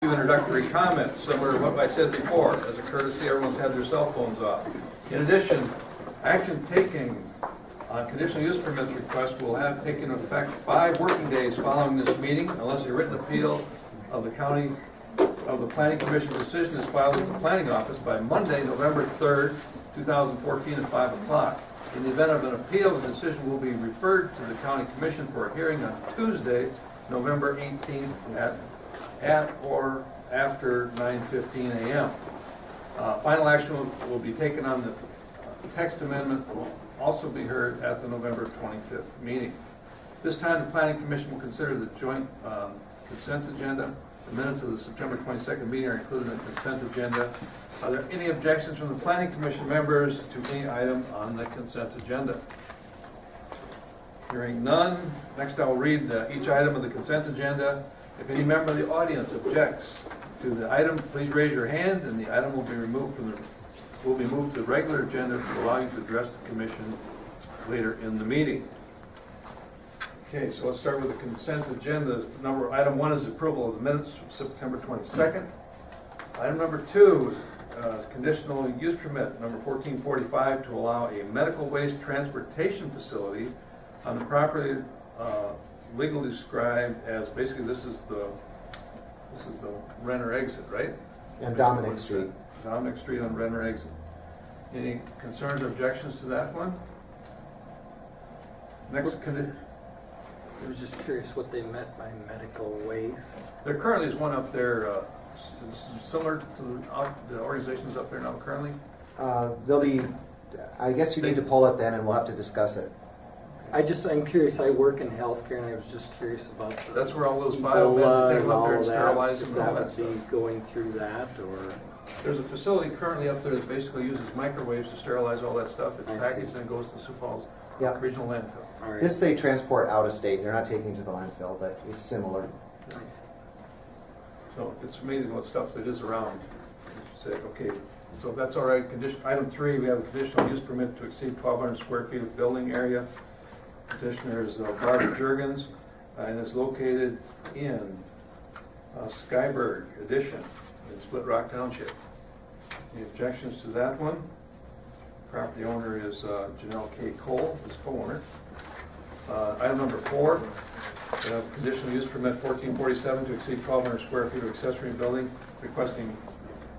few introductory comments, similar to what I said before. As a courtesy, everyone's had their cell phones off. In addition, action taking on conditional use permit requests will have taken effect 5 working days following this meeting, unless a written appeal of the Planning Commission decision is filed with the Planning Office by Monday, November 3rd, 2014 at 5 o'clock. In the event of an appeal, the decision will be referred to the County Commission for a hearing on Tuesday, November 18th at or after 9:15 a.m. Final action will be taken on the text amendment, will also be heard at the November 25th meeting. This time, the Planning Commission will consider the joint consent agenda. The minutes of the September 22nd meeting are included in the consent agenda. Are there any objections from the Planning Commission members to any item on the consent agenda? Hearing none, next I will read each item of the consent agenda. If any member of the audience objects to the item, please raise your hand, and the item will be moved to the regular agenda to allow you to address the Commission later in the meeting. Okay, so let's start with the consent agenda. Item 1 is approval of the minutes from September 22nd. Item number 2 is conditional use permit number 1445 to allow a medical waste transportation facility on the property legally described as, basically this is the Renner exit, right? And Dominic Street. Dominic Street on Renner exit. Any concerns or objections to that one? Next, I was just curious what they meant by medical waste. there currently is one up there, similar to the organizations up there now currently. There'll be, I guess you need to pull it then and we'll have to discuss it. I'm curious, I work in healthcare and I was just curious about That's where all those biomeds, they go up there and sterilize them and all that would be stuff. going through that, or? There's a facility currently up there that basically uses microwaves to sterilize all that stuff. It's I packaged see. and goes to Sioux Falls Yeah. Regional Landfill. All right. This they transport out of state. They're not taking to the landfill, but it's similar. So it's amazing what stuff that is around. Say, okay, so that's all right. Item 3, we have a conditional use permit to exceed 1,200 square feet of building area. Petitioner is Barbara Juergens, and is located in Skyberg Addition in Split Rock Township. Any objections to that one? Property owner is Janelle K. Cole, his co-owner. Item number 4, we have conditional use permit 1447 to exceed 1,200 square feet of accessory building, requesting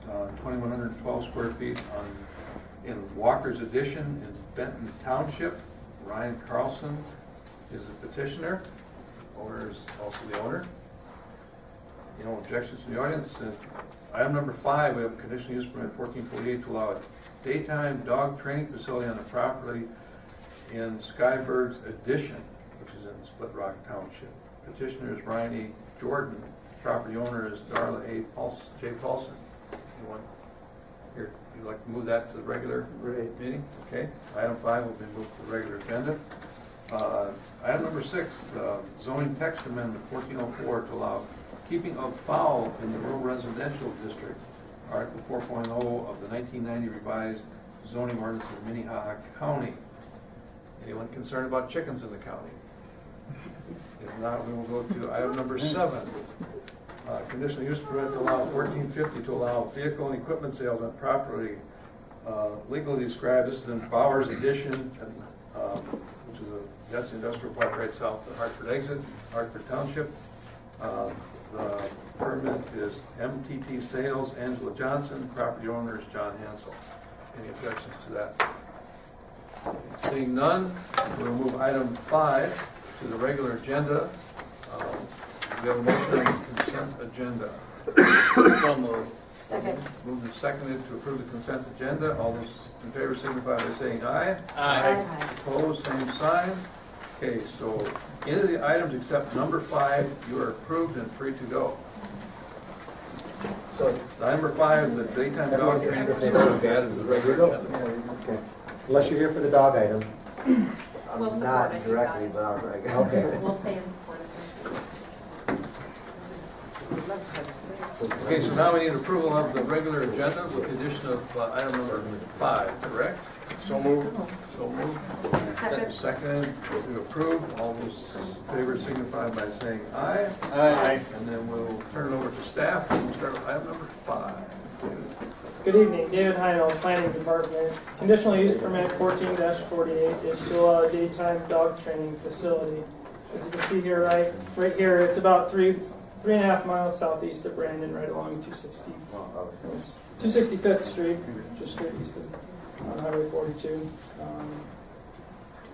2,112 square feet in Walker's Addition in Benton Township. Ryan Carlson is the petitioner. Owner is also the owner. No objections from the audience. Item number 5, we have a conditional use permit 1448 to allow a daytime dog training facility on the property in Skyberg's Addition, which is in Split Rock Township. Petitioner is Ryan E. Jordan. Property owner is Darla A. J. Paulson. Anyone here, you'd like to move that to the regular meeting? Okay. Item 5 will be moved to the regular agenda. Item number 6, zoning text amendment 1404 to allow keeping of fowl in the rural residential district, Article 4.0 of the 1990 revised zoning ordinance of Minnehaha County. Anyone concerned about chickens in the county? If not, we will go to item number 7. Conditional use permit to allow 1450 to allow vehicle and equipment sales on property legally described. This is in Bowers Addition, which is that's the industrial park right south of the Hartford exit, Hartford Township. The permit is MTT Sales, Angela Johnson. Property owner is John Hansel. Any objections to that? Seeing none, we'll move item 5 to the regular agenda. We have a motion on the consent agenda. Second. Moved and seconded to approve the consent agenda. All those in favor signify by saying aye. Aye. Opposed, same sign. Okay, so any of the items except number 5, you are approved and free to go. So number 5, the daytime dog training facility will be added to the regular agenda. Okay. Unless you're here for the dog item. We'll support Not it. directly, but all right. Okay. We'll stay in support of it. Okay, so now we need approval of the regular agenda with the addition of item number 5, correct? So moved. So moved. Second to approve. All those in favor signify by saying aye. Aye. And then we'll turn it over to staff. We'll start Good evening, David Heinel, Planning Department. Conditional use permit 14-48 is to allow a daytime dog training facility. As you can see here, right here, it's about 3.5 miles southeast of Brandon, right along 265th Street, just straight east of Highway 42.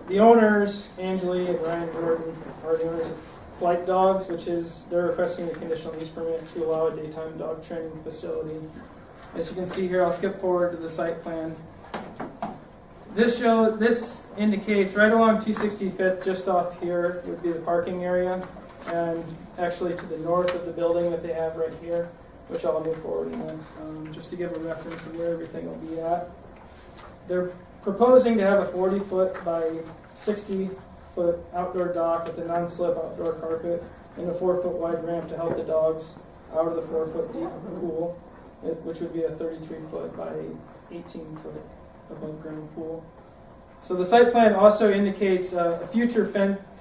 The owners, Angeli and Ryan Gordon, are the owners of Flight Dogs, which is, they're requesting a conditional use permit to allow a daytime dog training facility. As you can see here, I'll skip forward to the site plan. This indicates right along 265th, just off here, would be the parking area, and actually to the north of the building that they have right here, which I'll move forward with, just to give a reference of where everything will be at. They're proposing to have a 40-foot by 60-foot outdoor dock with a non-slip outdoor carpet and a 4-foot wide ramp to help the dogs out of the 4-foot deep pool, which would be a 33-foot by 18-foot above ground pool. So the site plan also indicates a future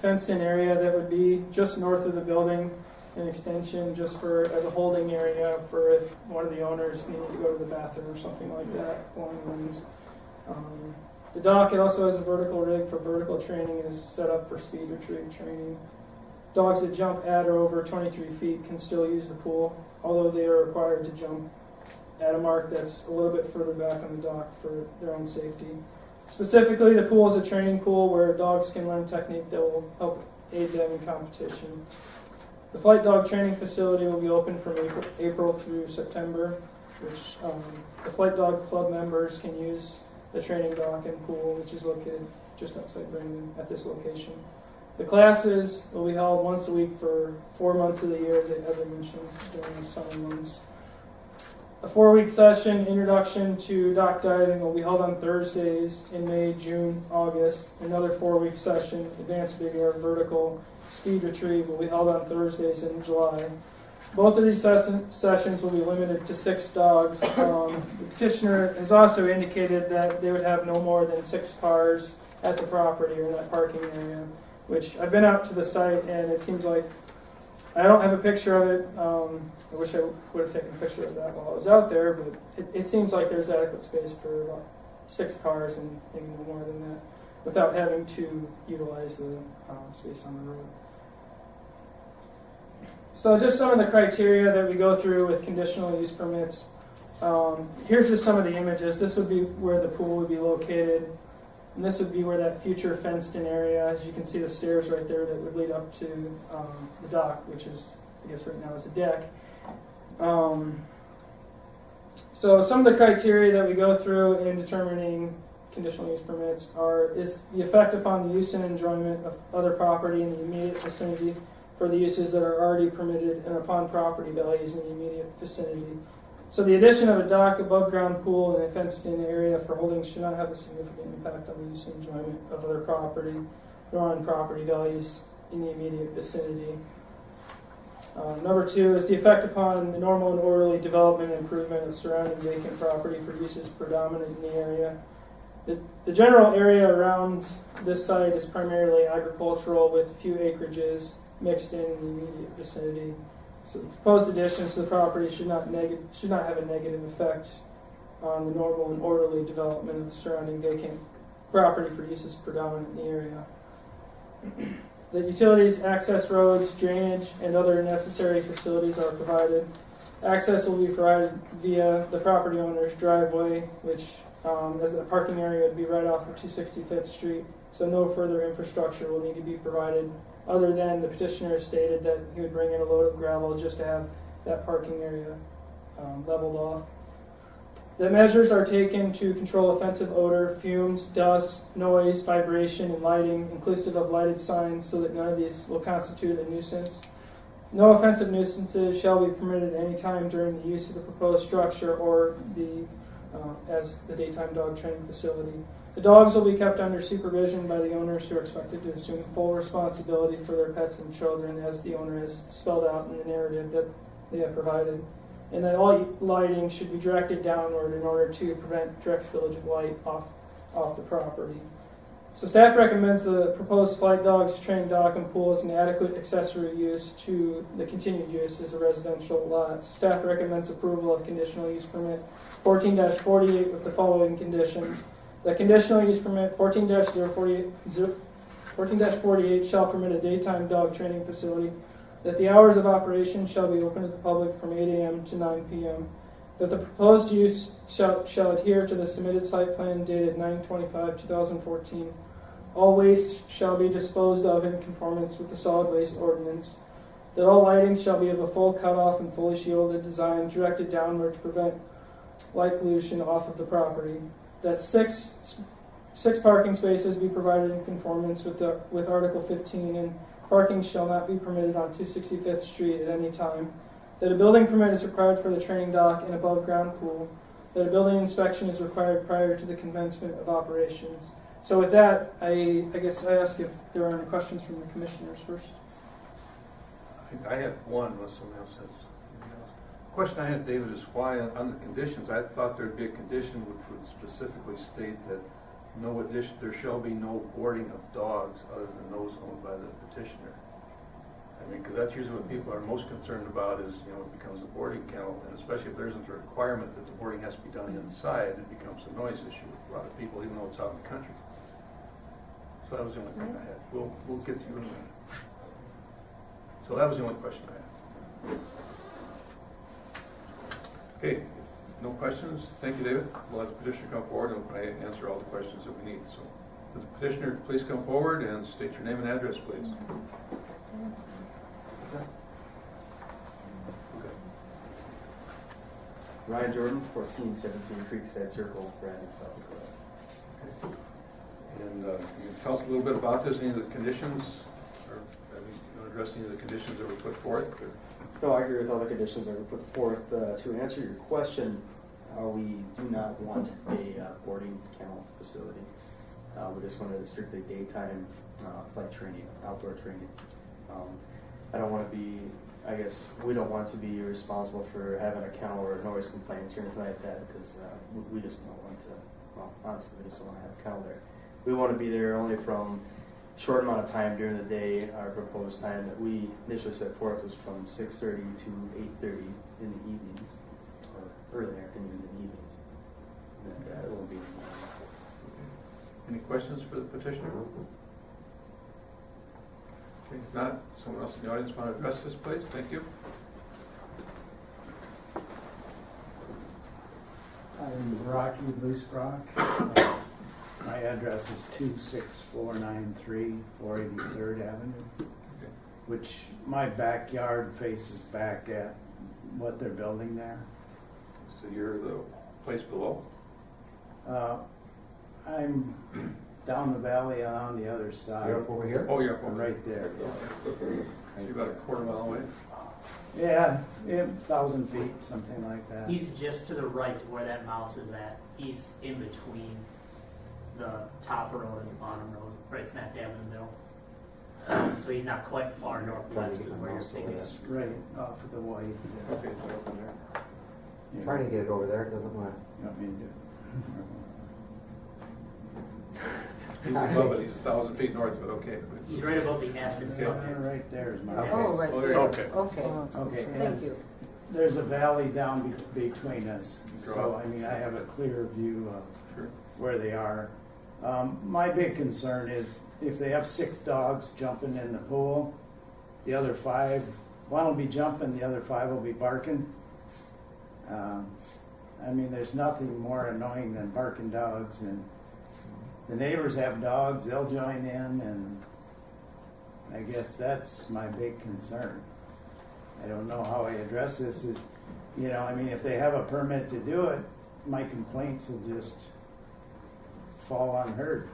fenced-in area that would be just north of the building, an extension just as a holding area for if one of the owners needed to go to the bathroom or something like that along the lines. The dock, it also has a vertical rig for vertical training and is set up for speed retrieve training. Dogs that jump at or over 23 feet can still use the pool, although they are required to jump at a mark that's a little bit further back on the dock for their own safety. Specifically, the pool is a training pool where dogs can learn technique that will help aid them in competition. The Flight Dog Training Facility will be open from April through September, which the Flight Dog Club members can use the training dock and pool, which is located just outside Brandon at this location. The classes will be held once a week for 4 months of the year, as I mentioned, during the summer months. A 4-week session, Introduction to Dock Diving, will be held on Thursdays in May, June, August. Another 4-week session, Advanced Big Air Vertical Speed Retrieve, will be held on Thursdays in July. Both of these sessions will be limited to 6 dogs. The petitioner has also indicated that they would have no more than 6 cars at the property or in that parking area, which I've been out to the site and it seems like, I don't have a picture of it. I wish I would have taken a picture of that while I was out there, but it seems like there's adequate space for about 6 cars and maybe no more than that without having to utilize the space on the road. So just some of the criteria that we go through with conditional use permits. Here's just some of the images. This would be where the pool would be located. And this would be where that future fenced-in area, as you can see the stairs right there that would lead up to the dock, which is, I guess right now is a deck. So some of the criteria that we go through in determining conditional use permits is the effect upon the use and enjoyment of other property in the immediate vicinity for the uses that are already permitted and upon property values in the immediate vicinity. So the addition of a dock, above ground pool, and a fenced-in area for holding should not have a significant impact on the use and enjoyment of other property nor on property values in the immediate vicinity. Number 2 is the effect upon the normal and orderly development and improvement of surrounding vacant property for uses predominant in the area. The general area around this site is primarily agricultural with a few acreages mixed in the immediate vicinity. So the proposed additions to the property should not have a negative effect on the normal and orderly development of the surrounding vacant property for uses predominant in the area. The utilities, access roads, drainage, and other necessary facilities are provided. Access will be provided via the property owner's driveway, which as the parking area would be right off of 265th Street, so no further infrastructure will need to be provided other than the petitioner has stated that he would bring in a load of gravel just to have that parking area leveled off. The measures are taken to control offensive odor, fumes, dust, noise, vibration, and lighting, inclusive of lighted signs, so that none of these will constitute a nuisance. No offensive nuisances shall be permitted at any time during the use of the proposed structure or as the daytime dog training facility. The dogs will be kept under supervision by the owners who are expected to assume full responsibility for their pets and children, as the owner has spelled out in the narrative that they have provided. And that all lighting should be directed downward in order to prevent direct spillage of light off the property. So staff recommends the proposed flight dogs, training dock, and pool as an adequate accessory use to the continued use as a residential lot. Staff recommends approval of conditional use permit 14-48 with the following conditions. The conditional use permit 14-48 shall permit a daytime dog training facility, that the hours of operation shall be open to the public from 8 a.m. to 9 p.m., that the proposed use shall adhere to the submitted site plan dated 9/25/2014. All waste shall be disposed of in conformance with the solid waste ordinance, that all lighting shall be of a full cutoff and fully shielded design directed downward to prevent light pollution off of the property, that six parking spaces be provided in conformance with Article 15, and parking shall not be permitted on 265th Street at any time, that a building permit is required for the training dock and above-ground pool, that a building inspection is required prior to the commencement of operations. So with that, I guess I ask if there are any questions from the commissioners first. I think I had one, unless somebody else has anything else. The question I had, David, is why on the conditions, I thought there'd be a condition which would specifically state that there shall be no boarding of dogs other than those owned by the petitioner. I mean, because that's usually what people are most concerned about is, it becomes a boarding kennel, and especially if there isn't a requirement that the boarding has to be done inside, it becomes a noise issue with a lot of people, even though it's out in the country. So that was the only thing I had. We'll get to you in a minute. So that was the only question I had. Okay, no questions? Thank you, David. We'll let the petitioner come forward and answer all the questions that we need. So, would the petitioner please come forward and state your name and address, please? Okay. Ryan Jordan, 1417 Creekside Circle, Brandon, South Dakota. Okay. And can you tell us a little bit about this, any of the conditions, or address any of the conditions that were put forth? Or? No, I agree with all the conditions that were put forth. To answer your question, we do not want a boarding kennel facility. We just wanted a strictly daytime flight training, outdoor training. I don't want to be, we don't want to be responsible for having a kennel or noise complaints or anything like that, because we just don't want to, honestly, we just don't want to have a kennel there. We want to be there only from a short amount of time during the day. Our proposed time that we initially set forth was from 6:30 to 8:30 in the evenings, or early afternoon in the evenings. And it won't be. Any questions for the petitioner? Okay, if not, someone else in the audience want to address this, please? Thank you. I'm Rocky Loose Rock. My address is 26493 483rd Avenue, Okay. which my backyard faces back at what they're building there. So you're the place below? I'm down the valley and on the other side. You're up over here? Oh, you're I'm right there. You're about a quarter mile away? Yeah, 1,000 feet, something like that. He's just to the right where that mouse is at. He's in between the top road and the bottom road, right smack dab in the middle. So he's not quite far northwest of where you're thinking. It's right off of the white. Okay, so up in there. Yeah. Trying to get it over there, it doesn't want You want me to do it? He's above it, he's 1,000 feet north of it, okay. He's right above the acid Okay. sun. Yeah, right there is my. Okay. Oh, right Oh, there. okay. Okay. Okay, Thank and you. there's a valley down between us, Draw. so I mean, I have a clear view of Sure. where they are. My big concern is if they have 6 dogs jumping in the pool, the other 5, one will be jumping, the other 5 will be barking. I mean, there's nothing more annoying than barking dogs, and the neighbors have dogs, they'll join in, and I guess that's my big concern. I don't know how I address this is, I mean, if they have a permit to do it, my complaints will just fall unheard.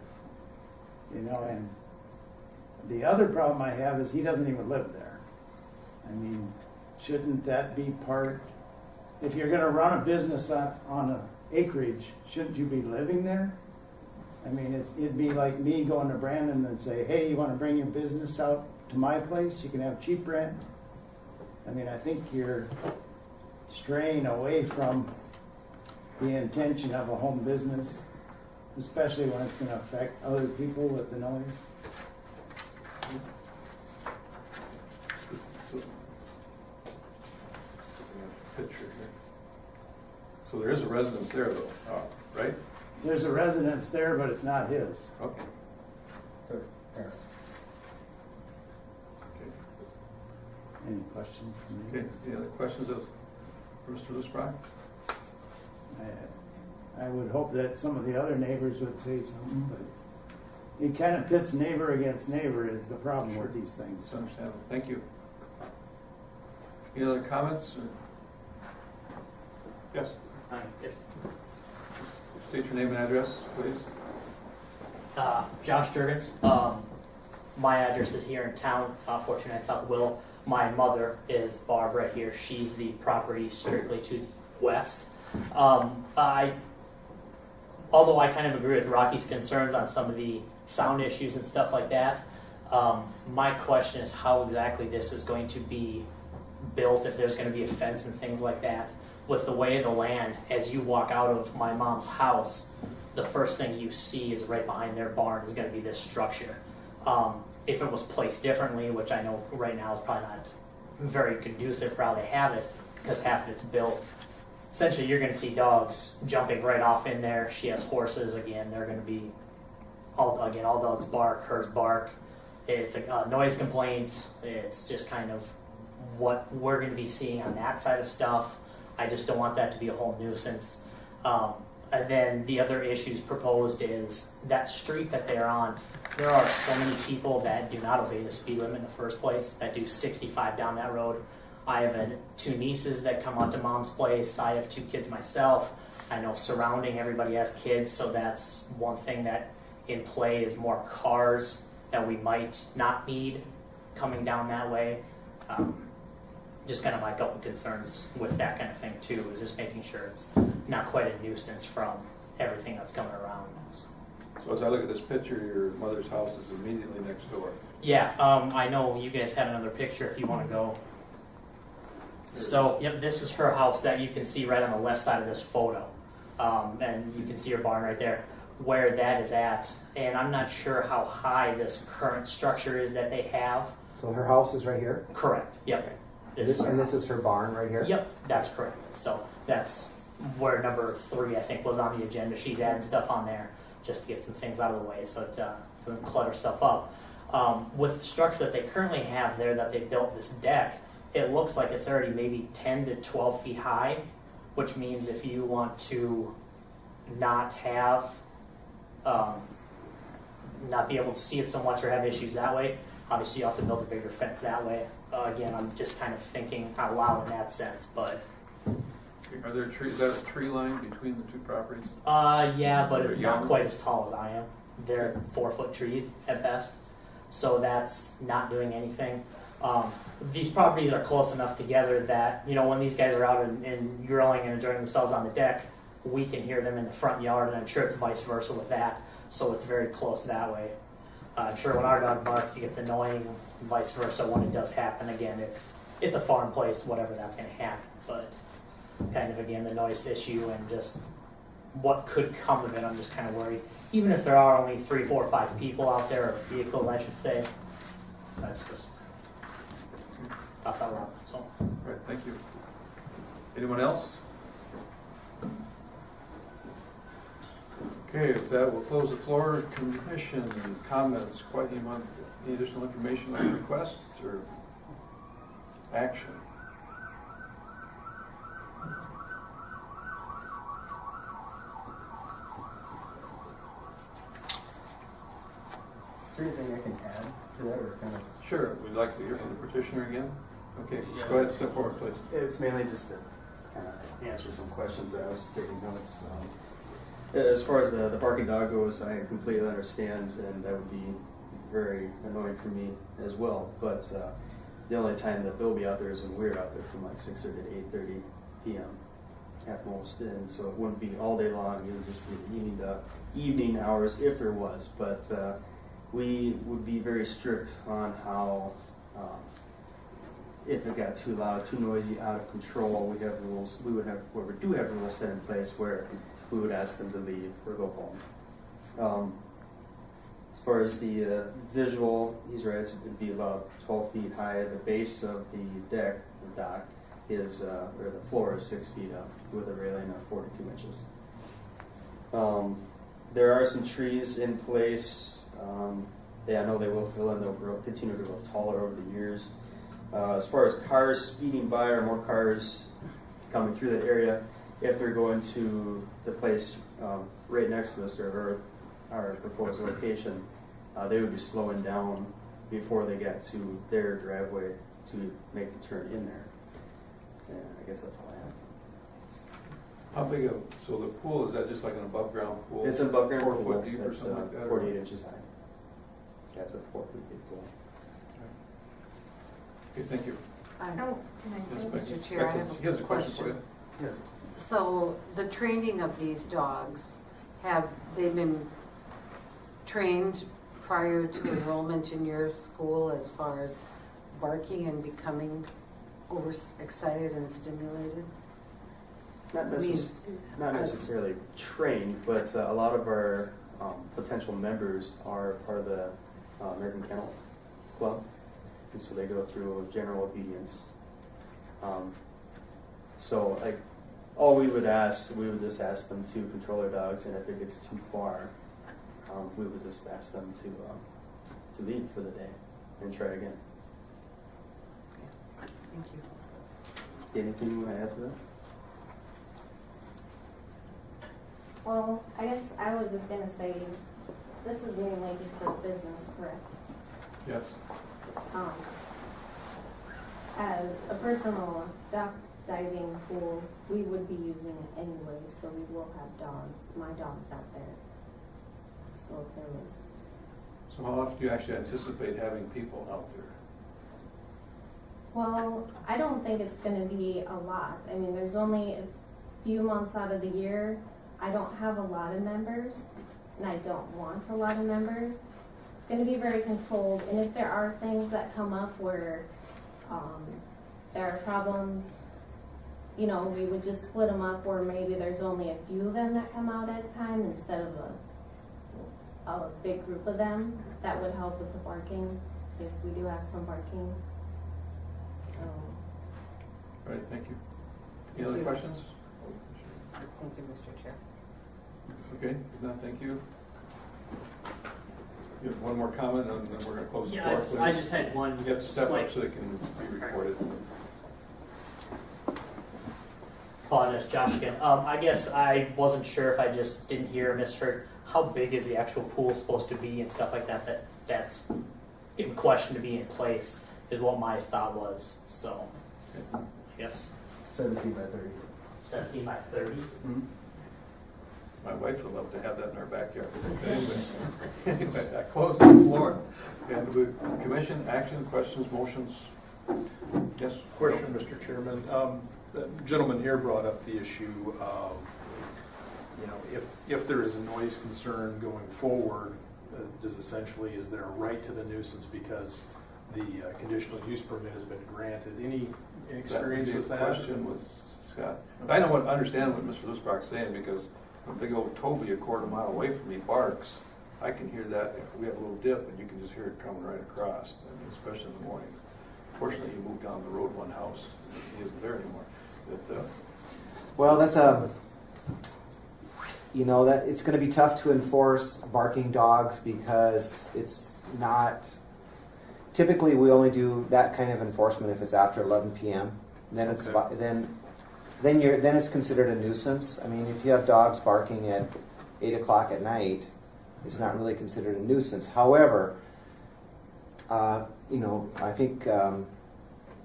And the other problem I have is he doesn't even live there. I mean, shouldn't that be part, if you're gonna run a business on an acreage, shouldn't you be living there? I mean, it'd be like me going to Brandon and say, hey, you wanna bring your business out to my place? You can have cheap rent. I mean, I think you're straying away from the intention of a home business. especially when it's gonna affect other people with the noise. So, picture here. So there is a residence there though, right? There's a residence there, but it's not his. Okay. Okay. Any questions from me? Okay, any other questions of Mr. Lisbrock? I would hope that some of the other neighbors would say something, but it kind of pits neighbor against neighbor is the problem with these things. That's understandable. Thank you. Any other comments? Yes. Yes. State your name and address, please. Josh Jurgens. My address is here in town, 49 South Willow. My mother is Barbara here. She's the property strictly to the west. Although I kind of agree with Rocky's concerns on some of the sound issues and stuff like that, my question is how exactly this is going to be built, if there's going to be a fence and things like that. With the way of the land, as you walk out of my mom's house, the first thing you see is right behind their barn is going to be this structure. If it was placed differently, which I know right now is probably not very conducive for how they have it, because half of it's built, essentially you're going to see dogs jumping right off in there. She has horses, again, they're going to be, all dogs bark, hers bark. It's a noise complaint. It's just kind of what we're going to be seeing on that side of stuff. I just don't want that to be a whole nuisance. And then the other issues proposed is that street that they're on, there are so many people that do not obey the speed limit in the first place, that do 65 down that road. I have two nieces that come out to mom's place. I have 2 kids myself. I know surrounding everybody has kids, so that's one thing that in play is more cars that we might not need coming down that way. Just kind of my couple concerns with that kind of thing too, is just making sure it's not quite a nuisance from everything that's coming around. So as I look at this picture, your mother's house is immediately next door. Yeah, I know you guys have another picture if you want to go. So, yep, this is her house that you can see right on the left side of this photo. And you can see her barn right there, where that is at. And I'm not sure how high this current structure is that they have. So her house is right here? Correct, yep. And this is her barn right here? Yep, that's correct. So that's where number 3, I think, was on the agenda. She's adding stuff on there just to get some things out of the way so it doesn't clutter stuff up. With the structure that they currently have there that they built this deck, it looks like it's already maybe 10 to 12 feet high, which means if you want to not have, not be able to see it so much or have issues that way, obviously you have to build a bigger fence that way. Again, I'm just kind of thinking out loud in that sense, but. Are there trees? Is that a tree line between the 2 properties? Yeah, but They're not young? quite as tall as I am. They're 4-foot trees at best, so that's not doing anything. These properties are close enough together that, you know, when these guys are out and grilling and enjoying themselves on the deck, we can hear them in the front yard, and I'm sure it's vice versa with that, so it's very close that way. I'm sure when our dog barks, it gets annoying, and vice versa when it does happen. Again, it's a farm place, whatever that's going to happen, but kind of, again, the noise issue and just what could come of it, I'm just kind of worried. Even if there are only 3, 4, 5 people out there, or vehicles, I should say, that's all right. So. All right, thank you. Anyone else? Okay, with that, we'll close the floor. Commission comments, any additional information on requests or action? Is there anything I can add to that, or kind of? Sure, we'd like to hear from the petitioner again. Okay, go ahead, step forward, please. It's mainly just to kind of answer some questions that I was just taking notes. As far as the barking dog goes, I completely understand, and that would be very annoying for me as well. But the only time that they'll be out there is when we're out there from like 6:30 to 8:30 p.m. at most, and so it wouldn't be all day long. It would just be evening hours if there was. But we would be very strict on how. If it got too loud, too noisy, out of control, we have rules. We do have rules set in place where we would ask them to leave or go home. As far as the visual, he's right, it'd be about 12 feet high. The base of the deck, the dock, is, or the floor is 6 feet up with a railing of 42 inches. There are some trees in place. I know they will fill in, they'll continue to grow taller over the years. As far as cars speeding by or more cars coming through that area, if they're going to the place right next to us or our proposed location, they would be slowing down before they get to their driveway to make the turn in there. And I guess that's all I have. How big so the pool, is that just like an above ground pool? It's an above ground 4 pool. foot deep or That's, something like that? 48 inches high. That's a 4 foot deep pool. Okay, thank you. Oh, can I Yes, say, Becky. Mr. Chair, I Becky, have he has a a question for you. Yes. So the training of these dogs, have they been trained prior to enrollment in your school as far as barking and becoming overexcited and stimulated? Not necessarily trained, but a lot of our potential members are part of the American Kennel Club, and so they go through general obedience. So, like, all we would just ask them to control their dogs, and if it gets too far, we would just ask them to leave for the day and try again. Thank you. Anything you want to add to that? Well, I guess I was just gonna say, this is mainly just for business, correct? Yes. As a personal duck diving pool, we would be using it anyway, so we will have dogs, my dogs out there. So if there was, So how often do you actually anticipate having people out there? well, I don't think it's gonna be a lot. I mean, there's only a few months out of the year. I don't have a lot of members, and I don't want a lot of members. It's going to be very controlled, and if there are things that come up where there are problems, you know, we would just split them up, or maybe there's only a few of them that come out at a time instead of a big group of them. That would help with the barking, if we do have some barking. So. All right, thank you. Any other questions? Thank you, Mr. Chair. Okay, if not, thank you. You have one more comment, and then we're going to close the Yeah, floor, please. I just had one. You have to step slight- up so it can be recorded. Apologize, Josh again. I guess I wasn't sure if I just didn't hear or misheard. How big is the actual pool supposed to be and stuff like that? That's in question to be in place is what my thought was. So, I guess 17 by 30. 17 by 30. Mm-hmm. My wife would love to have that in our backyard. Anyway, I close the floor. And with commission, action, questions, motions? Yes? Question, Mr. Chairman. The gentleman here brought up the issue of, you know, if there is a noise concern going forward, is there a right to the nuisance because the conditional use permit has been granted? Any experience with that? Question with Scott. I don't understand what Mr. Lusbach's saying, because when big old Toby a quarter mile away from me barks, I can hear that. If we have a little dip, and you can just hear it coming right across, I mean, especially in the morning. Fortunately, he moved down the road one house. He isn't there anymore. But, Well, that's you know, that it's going to be tough to enforce barking dogs because it's not. Typically, we only do that kind of enforcement if it's after 11 p.m. Then it's Okay. then it's considered a nuisance. I mean, if you have dogs barking at 8 o'clock at night, it's not really considered a nuisance. However, you know, I think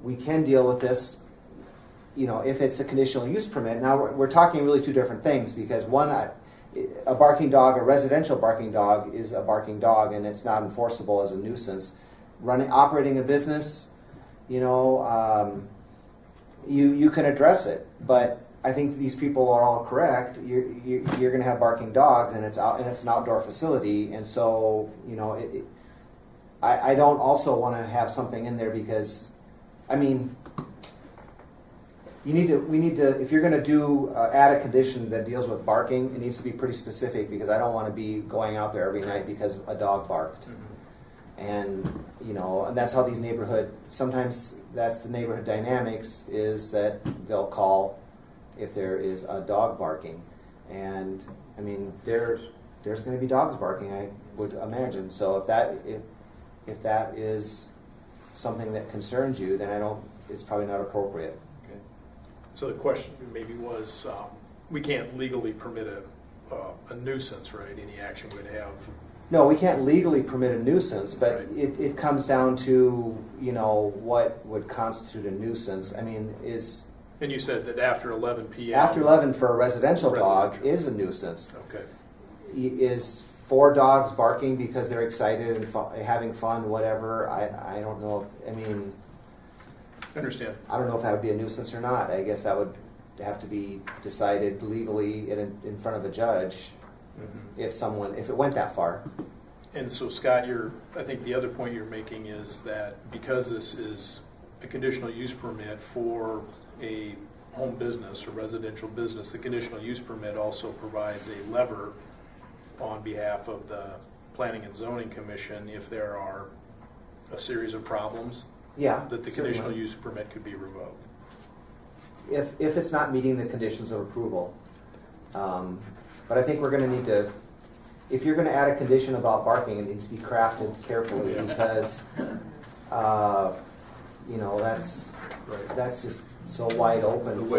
we can deal with this. You know, if it's a conditional use permit. Now we're talking really two different things, because one, a barking dog, a residential barking dog, is a barking dog, and it's not enforceable as a nuisance. Operating a business, you know, you can address it, but I think these people are all correct. You're going to have barking dogs, and it's an outdoor facility, and so you know, I don't also want to have something in there because, I mean, we need to, if you're gonna do, add a condition that deals with barking, it needs to be pretty specific, because I don't wanna be going out there every night because a dog barked. And, and that's how these sometimes that's the neighborhood dynamics, is that they'll call if there is a dog barking. And, I mean, there's gonna be dogs barking, I would imagine. So if that is something that concerns you, then it's probably not appropriate. Okay. So the question maybe was, we can't legally permit a nuisance, right? Any action would have. No, we can't legally permit a nuisance, but Right. it comes down to, what would constitute a nuisance. I mean, And you said that after 11 p.m. after 11 for a residential dog Residential. is a nuisance. Okay. Is 4 dogs barking because they're excited and having fun, whatever, I don't know. I mean, I understand. I don't know if that would be a nuisance or not. I guess that would have to be decided legally in front of a judge if it went that far. And so, Scott, I think the other point you're making is that because this is a conditional use permit for a home business or residential business, the conditional use permit also provides a lever on behalf of the Planning and Zoning Commission if there are a series of problems. Yeah, That the certainly. conditional use permit could be revoked. If it's not meeting the conditions of approval. But I think we're going to need to, if you're going to add a condition about barking, it needs to be crafted carefully, because, that's just so wide open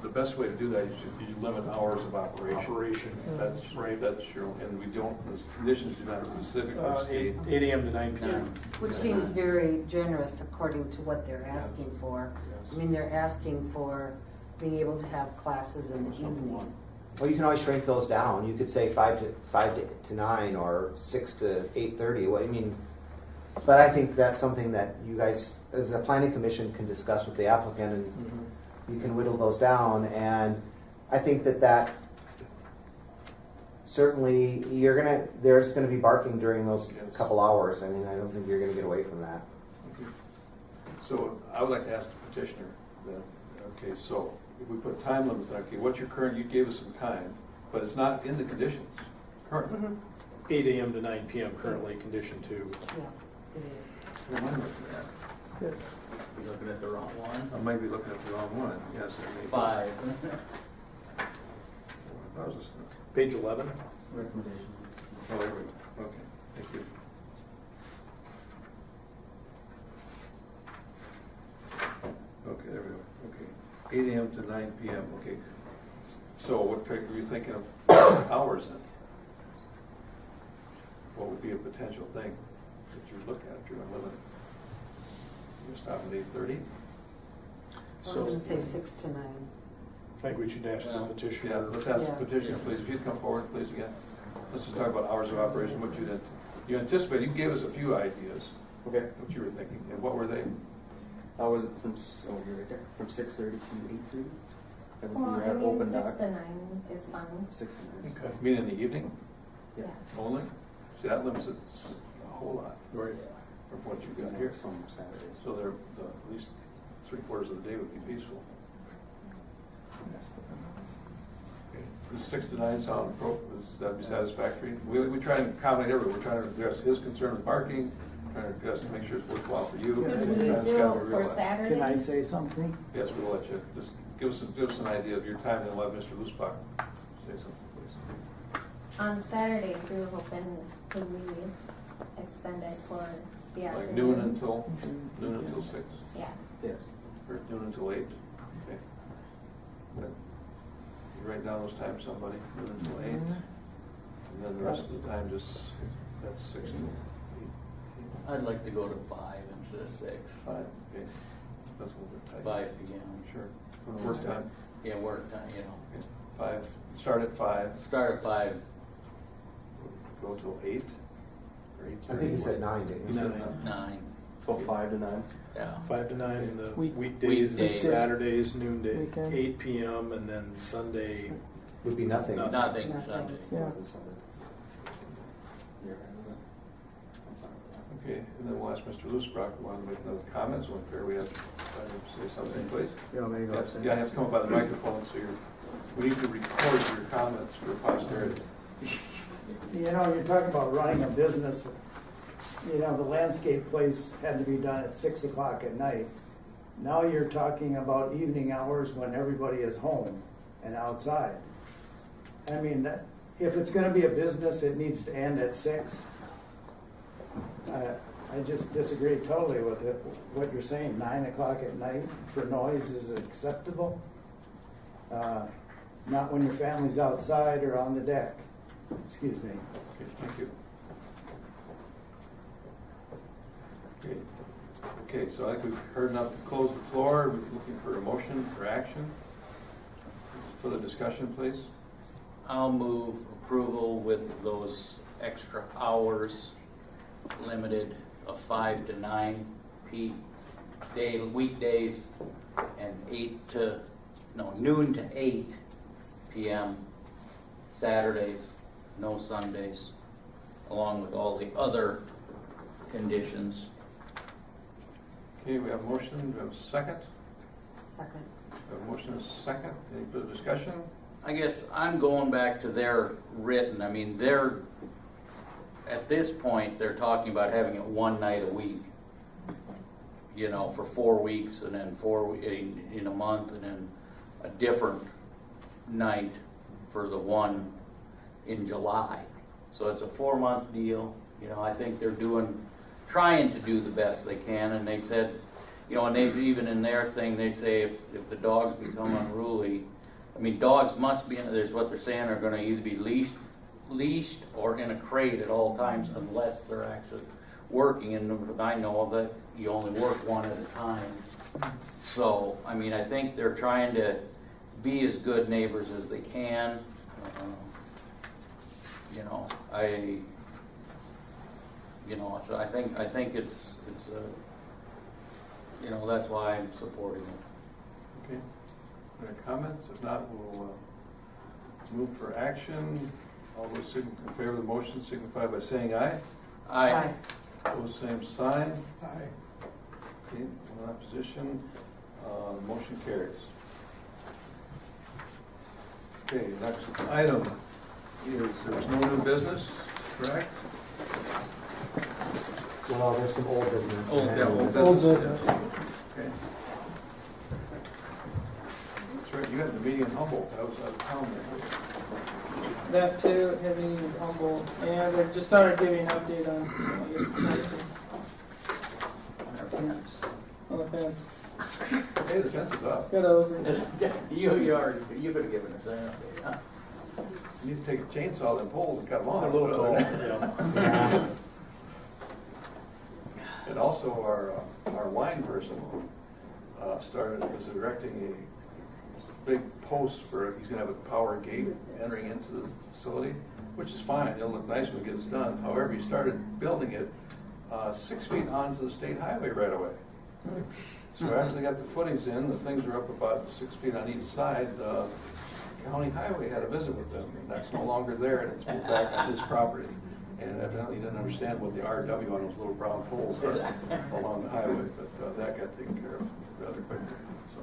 The best way to do that is you limit hours of operation. That's right. That's true. And we don't, those conditions do not specifically state. 8 a.m. to 9 Yeah, p.m. which seems very generous according to what they're asking for. I mean, they're asking for being able to have classes in the evening. Well, you can always shrink those down. You could say 5 to 9 or 6 to 8:30. What I mean, but I think that's something that you guys, as a planning commission, can discuss with the applicant, and you can whittle those down. And I think that certainly there's gonna be barking during those couple hours. I mean, I don't think you're gonna get away from that. Okay. So I would like to ask the petitioner then, okay, so if we put time limits, okay, what's your current, you gave us some time, but it's not in the conditions currently. 8 a.m. to 9 p.m. currently, condition 2. Yeah, it is. What am I looking at? You're looking at the wrong one. I might be looking at the wrong one, yes. I may be. 5. I thought it was Page 11. Recommendation. oh, there we go, okay, thank you. Okay, there we go, okay. 8 a.m. to 9 p.m., okay. So what were you thinking of hours then? What would be a potential thing that you would look at if you're gonna limit it? You're gonna stop at 8:30? I was gonna say 6 to 9. I think we should ask the Yeah, petitioner. let's ask the Yeah. petitioner, please, if you'd come forward, please, again. Let's just talk about hours of operation, what you anticipate, you gave us a few ideas, Okay. what you were thinking, and what were they? How was it from, you're right there, from 6:30 to 8:30? That would Well, be I our mean, open 6 dock. to 9 is fine. 6 to 9. Okay. Meaning in the evening Yeah. only? See, that limits it a whole lot Right. from what you've got here. Some Saturdays. So at least 3/4 of the day would be peaceful. Okay. Does 6 to 9 sound appropriate? Would that be satisfactory? We try and accommodate everyone. We're trying to address his concern with parking, trying to address to make sure it's worthwhile for you. Can Could I we say- do Sometimes it's gotta be for realized. Saturday? Can I say something? Yes, we'll let you. Just give us an idea of your time, and let Mr. Lusbach say something, please. On Saturday, we were hoping to leave, extend it for the afternoon. Like noon until 6, Yeah. Yes. or noon until 8. Okay. Good. You write down those times, somebody, noon until 8, and then the rest of the time that's 6 to 8. I'd like to go to 5 instead of 6. 5, okay. That's a little bit tight. 5 p.m. Sure. For the work time. Yeah, work time, Okay. 5, start at 5, Start at 5. go till 8, or 8:30. I think he said 9, didn't He he? said 9. 9. So 5 to 9. Yeah. 5 to 9 in the Week- weekdays, and Weekdays. Saturdays, noon to Weekend. 8 p.m., and then Sunday. Would be nothing. Nothing. Nothing Nothing. Sunday. Yeah. Sunday. Yeah, right. I'm fine with that. Okay. Okay, and then we'll ask Mr. Lusbrock, if he wanted to make another comment, so if we have time to say something, please. Yeah, maybe go Yes, yeah, you have to come up by the microphone, so we need to record your comments for posterity. You know, you're talking about running a business. You know, the landscape place had to be done at 6 o'clock at night. Now you're talking about evening hours when everybody is home and outside. I mean, if it's gonna be a business, it needs to end at 6. I just disagree totally with it, what you're saying. 9 o'clock at night for noise is acceptable. Not when your family's outside or on the deck. Excuse me. Okay, thank you. Okay, so I think we've heard enough to close the floor. We're looking for a motion for action. Further discussion, please. I'll move approval with those extra hours limited of 5 to 9 weekdays and noon to 8 p.m. Saturdays, no Sundays, along with all the other conditions. Okay, we have a motion. We have a second. Second. We have a motion and a second. Any further discussion? I guess I'm going back to their written. I mean, at this point, they're talking about having it one night a week, you know, for 4 weeks, and then in a month, and then a different night for the one in July. So it's a 4-month deal. You know, I think they're trying to do the best they can, and they said, you know, and they've even in their thing, they say if the dogs become unruly, I mean, dogs must be, there's what they're saying, are going to either be leashed or in a crate at all times unless they're actually working, and I know that you only work one at a time. So, I mean, I think they're trying to be as good neighbors as they can. So I think it's that's why I'm supporting it. Okay. Any comments? If not, we'll move for action. All those in favor of the motion signify by saying aye. Aye. Opposed, same sign. Aye. Okay, one opposition. Motion carries. Okay, next item is there's no new business, correct? Well, there's some old business. Old Old business. Okay. That's right, you had the meeting in Humboldt. I was out of town there. That too, having Humboldt, and I just thought I'd give you an update on, on the fence. Hey, the fence is up. Got those. You could have given us that update, huh? You need to take a chainsaw and poles and cut them off. They're a little tall, yeah. And also our wine person was erecting a big post for, he's gonna have a power gate entering into the facility, which is fine, it'll look nice when it gets done. However, he started building it 6 feet onto the state highway right away. So after they got the footings in, the things are up about 6 feet on each side. The county highway had a visit with them, and that's no longer there, and it's moved back on his property. And evidently he didn't understand what the RW on those little brown poles are along the highway, but that got taken care of rather quickly. So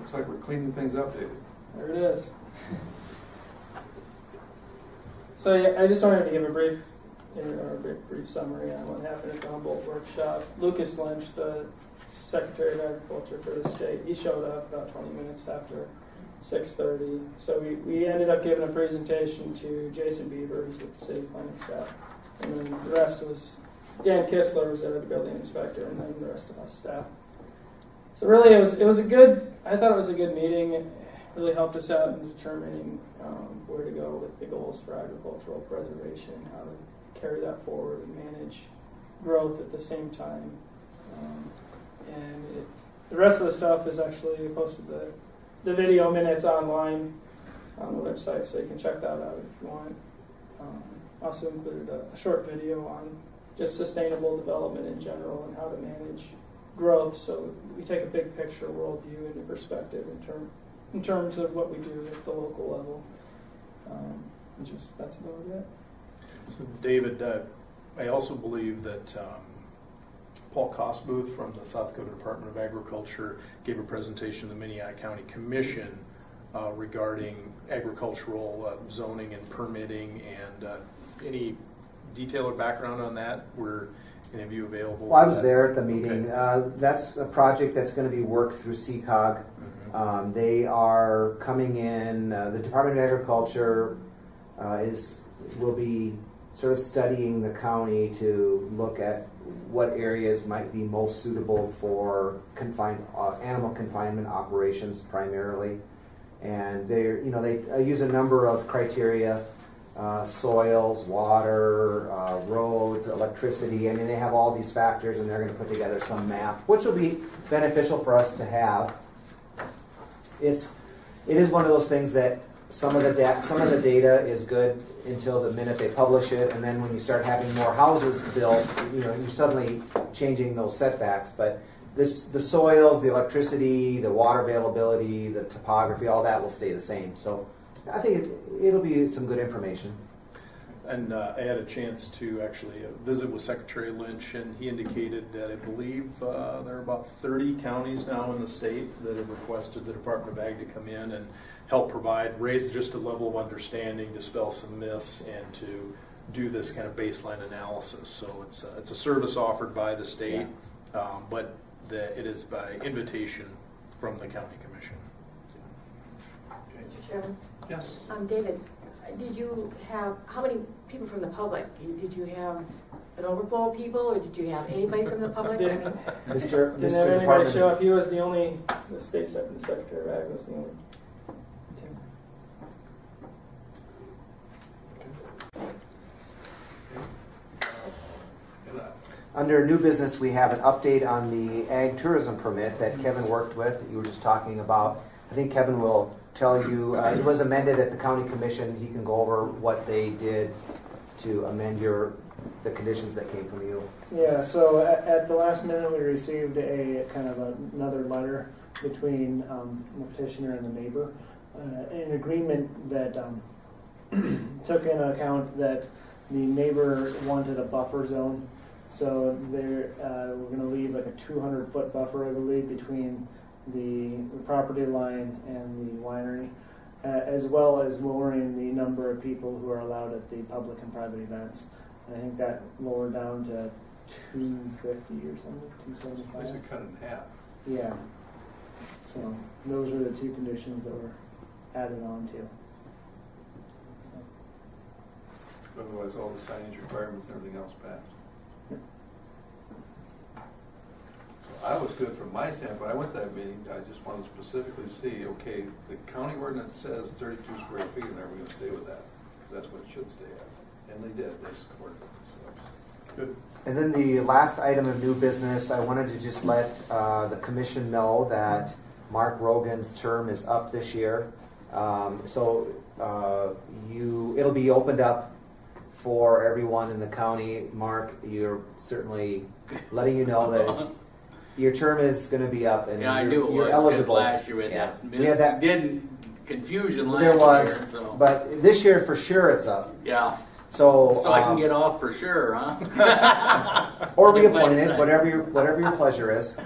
looks like we're cleaning things up, David. There it is. So yeah, I just wanted to give a brief summary on what happened at the Humboldt workshop. Lucas Lynch, the Secretary of Agriculture for the state, he showed up about 20 minutes after 6:30. So we ended up giving a presentation to Jason Bieber, who's with the city planning staff, and then the rest was Dan Kistler was there, the building inspector, and then the rest of us staff. So really, I thought it was a good meeting. It really helped us out in determining where to go with the goals for agricultural preservation, how to carry that forward and manage growth at the same time. The rest of the stuff is actually posted the video minutes online on the website, so you can check that out if you want. Also included a short video on just sustainable development in general and how to manage growth. So we take a big picture worldview into perspective in terms of what we do at the local level. That's about it. So David, I also believe that Paul Kosbooth from the South Dakota Department of Agriculture gave a presentation to the Minnehaha County Commission regarding agricultural zoning and permitting, and any detail or background on that? Were any of you available? Well, I for was that? there at the meeting. Okay. That's a project that's going to be worked through CCOG. They are coming in, the Department of Agriculture will be sort of studying the county to look at what areas might be most suitable for animal confinement operations primarily. And they use a number of criteria, soils, water, roads, electricity. I mean, they have all these factors, and they're going to put together some map, which will be beneficial for us to have. It is one of those things that some of the data is good until the minute they publish it, and then when you start having more houses built, you're suddenly changing those setbacks. But the soils, the electricity, the water availability, the topography, all that will stay the same. So I think it'll be some good information. And I had a chance to actually visit with Secretary Lynch, and he indicated that I believe there are about 30 counties now in the state that have requested the Department of Ag to come in and help raise just a level of understanding, dispel some myths, and to do this kind of baseline analysis. So it's a service offered by the state, but it is by invitation from the county commission. Mr. Chairman? Yes. David, did you have, how many people from the public? Did you have an overflow of people, or did you have anybody from the public? I mean, Mr. Didn't have anybody show up. He was the only, the Secretary of Ag was the only. Under new business, we have an update on the ag tourism permit that Kevin worked with, that you were just talking about. I think Kevin will tell you, it was amended at the county commission. He can go over what they did to amend the conditions that came from you. Yeah, so at the last minute, we received a kind of another letter between the petitioner and the neighbor, an agreement that took into account that the neighbor wanted a buffer zone. So we're going to leave like a 200-foot buffer, I believe, between the property line and the winery, as well as lowering the number of people who are allowed at the public and private events. And I think that lowered down to 250 or something, 275. Basically cut in half. Yeah. So those were the two conditions that were added on to. Otherwise, all the signage requirements and everything else passed. I was good from my standpoint. I went to that meeting. I just wanted to specifically see, okay, the county ordinance says 32 square feet, and are we going to stay with that? Because that's what it should stay at. And they did. They supported it. So good. And then the last item of new business, I wanted to just let the commission know that Mark Rogan's term is up this year. So it'll be opened up for everyone in the county. Mark, you're certainly letting you know that your term is going to be up, and I knew it you're was, eligible. last year we had that confusion last there was, year. So. But this year for sure it's up. Yeah. So I can get off for sure, huh? or reappointed, whatever your pleasure is.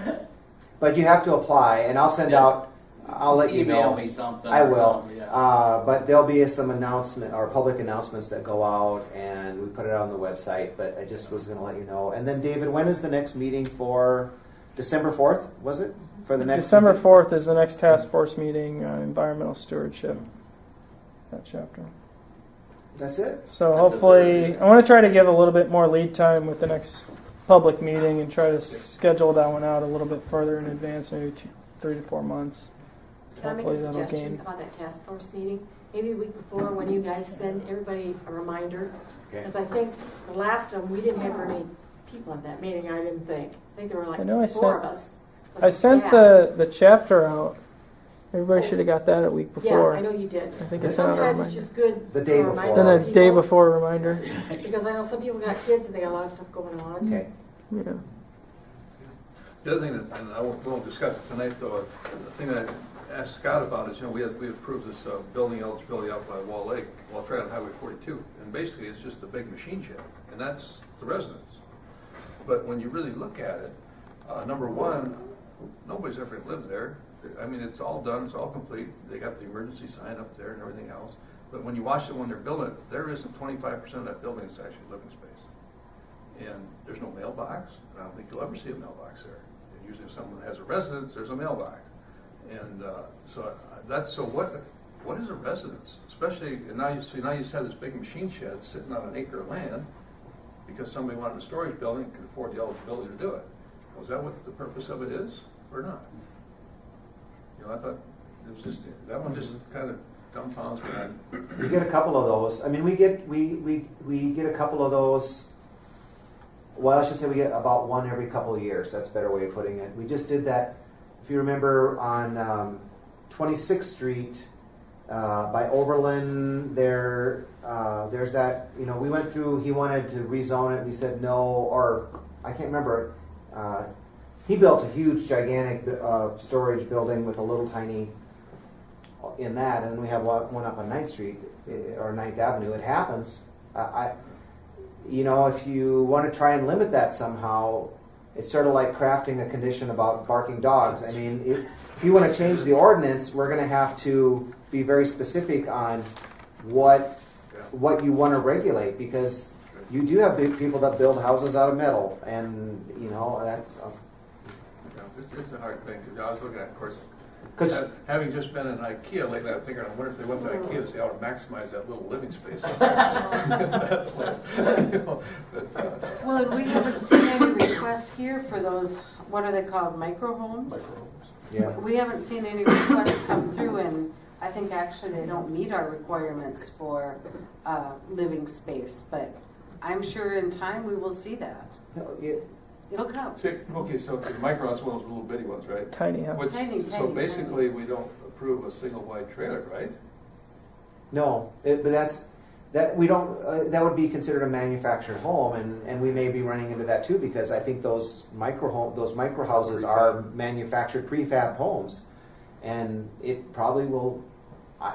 But you have to apply, and I'll send out. I'll let you know. Email me something. I will. Yeah. But there'll be some announcement or public announcements that go out, and we put it out on the website. But I just was going to let you know. And then, David, when is the next meeting for? December 4th, was it? For the next December 4th is the next task force meeting on environmental stewardship. That chapter. That's it. So hopefully, I want to try to give a little bit more lead time with the next public meeting and try to schedule that one out a little bit further in advance, maybe 3 to 4 months. Can I make a suggestion about that task force meeting? Maybe the week before, when you guys send everybody a reminder. Because I think the last time we didn't have very many people at that meeting, I didn't think. I think there were like 4 of us. I sent the chapter out. Everybody should have got that a week before. Yeah, I know you did. I think Sometimes it's just good. The day before. Then a day before reminder. Because I know some people got kids and they got a lot of stuff going on. Okay. Yeah. The other thing that, and we won't discuss it tonight, though, the thing that I asked Scott about is, we approved this building eligibility out by Wall Lake, right on Highway 42, and basically it's just a big machine shed, and that's the residence. But when you really look at it, number one, nobody's ever lived there. I mean, it's all done, it's all complete. They got the emergency sign up there and everything else. But when you watch it when they're building it, there isn't 25% of that building that's actually living space. And there's no mailbox. I don't think you'll ever see a mailbox there. And usually if someone has a residence, there's a mailbox. And so what is a residence? Especially, and now you just have this big machine shed sitting on an acre of land because somebody wanted a storage building and could afford the eligibility to do it. Was that what the purpose of it is or not? You know, I thought it was just, that one just kind of dumbfounds me. We get a couple of those. I mean, we get a couple of those. Well, I should say we get about one every couple of years. That's a better way of putting it. We just did that, if you remember, on 26th Street by Oberlin. There's that. You know, we went through. He wanted to rezone it. We said no, or I can't remember. He built a huge, gigantic storage building with a little tiny in that, and then we have one up on 9th Street or 9th Avenue. It happens. You know, if you want to try and limit that somehow, it's sort of like crafting a condition about barking dogs. I mean, if you want to change the ordinance, we're going to have to be very specific on what you want to regulate, because you do have big people that build houses out of metal, and you know that's. It's a hard thing because I was looking at, of course, having just been in IKEA lately, I'm thinking, I wonder if they went to IKEA to see how to maximize that little living space. Well, and we haven't seen any requests here for those, what are they called, micro homes? Yeah. We haven't seen any requests come through, and I think actually they don't meet our requirements for living space, but I'm sure in time we will see that. It'll come. Okay, so the micro, that's one of those little bitty ones, right? Tiny, yeah. Tiny, so basically, we don't approve a single wide trailer, right? No, but that we don't. That would be considered a manufactured home, and we may be running into that too, because I think those micro houses are manufactured prefab homes, and it probably will.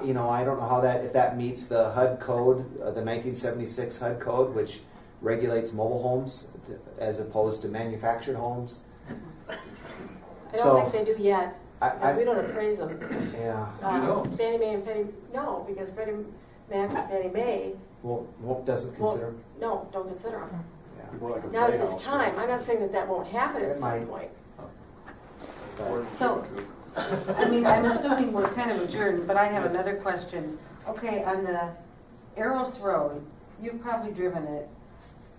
You know, I don't know how if that meets the HUD code, the 1976 HUD code, which regulates mobile homes as opposed to manufactured homes. I don't think they do yet, because we don't appraise them. Yeah. You don't? Fannie Mae and Freddie, no, because Freddie Mac and Fannie Mae. Doesn't consider them? No, don't consider them. Yeah. Not at this time. I'm not saying that won't happen at some point. So, I mean, I'm assuming we're kind of adjourned, but I have another question. Okay, on the Eros Road, you've probably driven it.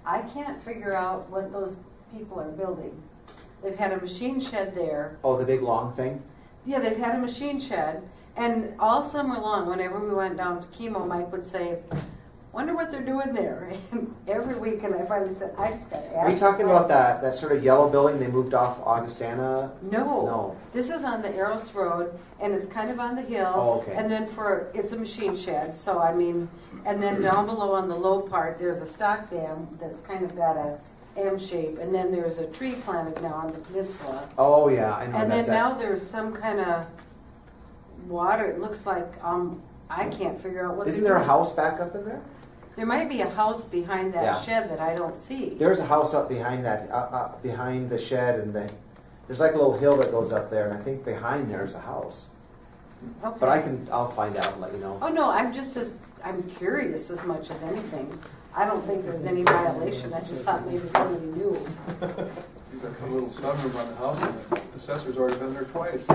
I can't figure out what those people are building. They've had a machine shed there. Oh, the big long thing? Yeah, they've had a machine shed. And all summer long, whenever we went down to chemo, Mike would say, wonder what they're doing there. And every week, and I finally said, I just got to ask. Are you talking about that sort of yellow building they moved off Augustana? No. This is on the Eros Road, and it's kind of on the hill. Oh, okay. And then it's a machine shed, so I mean, and then down below on the low part, there's a stock dam that's kind of got a M shape, and then there's a tree planted now on the peninsula. Oh, yeah, I know. And then now there's some kind of water, it looks like, I can't figure out what. Isn't there a house back up in there? There might be a house behind that shed that I don't see. There's a house up behind that, behind the shed, and there's like a little hill that goes up there, and I think behind there's a house. Okay. But I'll find out and let you know. Oh no, I'm curious as much as anything. I don't think there's any violation. I just thought maybe somebody knew. You've got a little sunroom on the house, and the assessor's already been there twice.